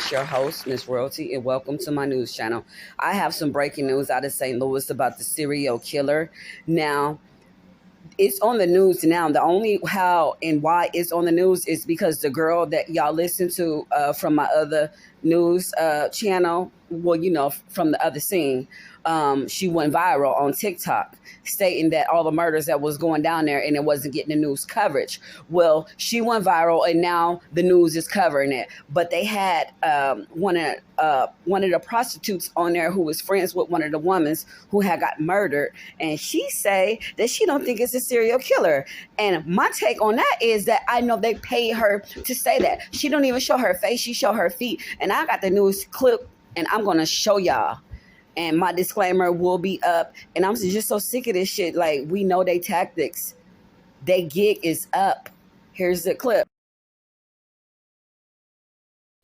It's your host, Miss Royalty, and welcome to my news channel. I have some breaking news out of St. Louis about the serial killer. Now, it's on the news now. The only how and why it's on the news is because the girl that y'all listen to from my other news channel, well, from the other scene, she went viral on TikTok stating that all the murders that was going down there and it wasn't getting the news coverage. Well, she went viral and now the news is covering it. But they had one of the prostitutes on there who was friends with one of the women who had got murdered, and she say that she don't think it's a serial killer. And my take on that is that I know they paid her to say that. She don't even show her face, she show her feet. And I got the news clip and I'm gonna show y'all. And my disclaimer will be up. And I'm just so sick of this shit. Like, we know they tactics. They gig is up. Here's the clip.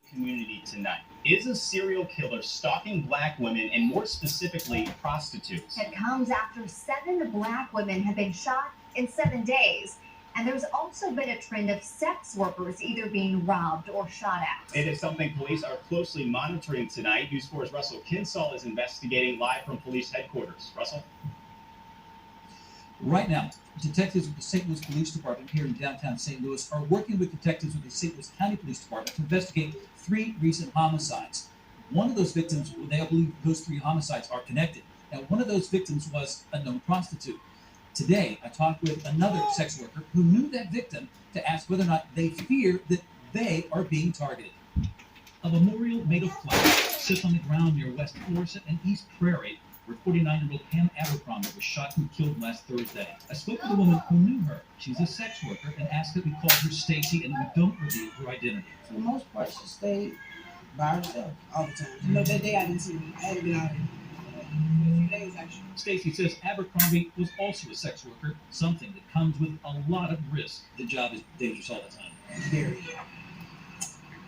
Community tonight. Is a serial killer stalking black women and more specifically prostitutes? It comes after 7 black women have been shot in 7 days. And there's also been a trend of sex workers either being robbed or shot at. It is something police are closely monitoring tonight. News 4's Russell Kinsall is investigating live from police headquarters. Russell? Right now, detectives with the St. Louis Police Department here in downtown St. Louis are working with detectives with the St. Louis County Police Department to investigate 3 recent homicides. One of those victims, they believe those 3 homicides are connected. And one of those victims was a known prostitute. Today, I talked with another sex worker who knew that victim to ask whether or not they fear that they are being targeted. A memorial made of flowers sits on the ground near West Florissant and East Prairie, where 49-year-old Pam Abercrombie was shot and killed last Thursday. I spoke with a woman who knew her. She's a sex worker and asked that we call her Stacy and we don't reveal her identity. For the most part, she stayed by herself all the time. You know, that day I didn't see her. I hadn't been out here for a few days, actually. Stacy says Abercrombie was also a sex worker, something that comes with a lot of risk. The job is dangerous all the time.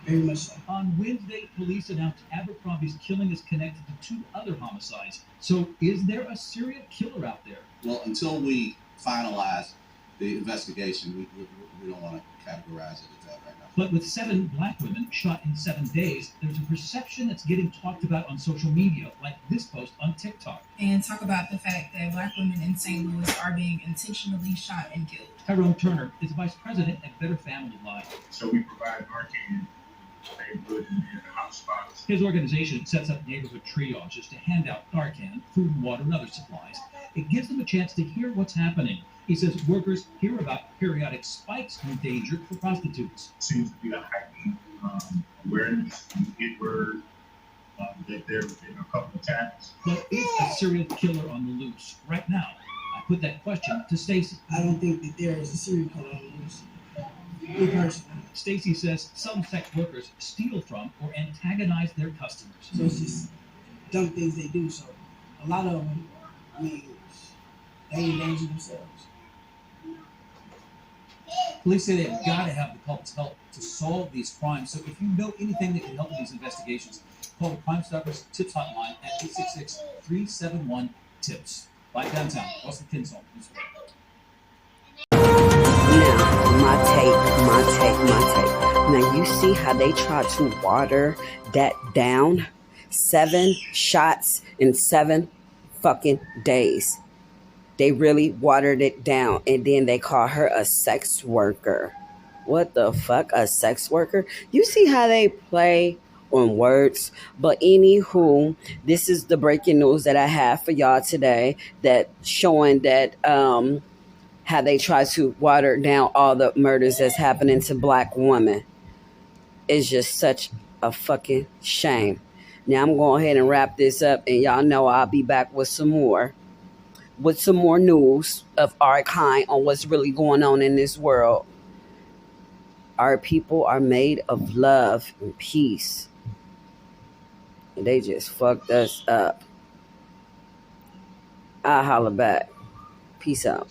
Very much so. On Wednesday, police announced Abercrombie's killing is connected to 2 other homicides. So is there a serial killer out there? Well, until we finalize the investigation, we don't want to categorize it as that right now. But with 7 black women shot in 7 days, there's a perception that's getting talked about on social media, like this post on TikTok. And talk about the fact that black women in St. Louis are being intentionally shot and killed. Tyrone Turner is vice president at Better Family Life. So we provide Narcan neighborhood and hotspots. His organization sets up neighborhood triages to hand out Narcan, food and water, and other supplies. It gives them a chance to hear what's happening. He says workers hear about periodic spikes in danger for prostitutes. Seems to be a heightened awareness and get word that there have been a couple of attacks. But is a serial killer on the loose right now? I put that question to Stacy. I don't think that there is a serial killer on the loose. Me personally. Stacy says some sex workers steal from or antagonize their customers. So it's just dumb things they do. So a lot of them, I mean, they endanger themselves. Police say they've got to have the culprits' help to solve these crimes. So if you know anything that can help in these investigations, call the Crime Stoppers Tips Hotline at 866-371-TIPS. Live downtown, Russell Kinsall. Now, my take. Now, you see how they try to water that down? 7 shots in 7 fucking days. They really watered it down, and then they call her a sex worker. What the fuck? A sex worker? You see how they play on words? But anywho, this is the breaking news that I have for y'all today, that showing that how they try to water down all the murders that's happening to black women. It's just such a fucking shame. Now I'm going ahead and wrap this up, and y'all know I'll be back with some more news of our kind on what's really going on in this world. Our people are made of love and peace. And they just fucked us up. I'll holler back. Peace out.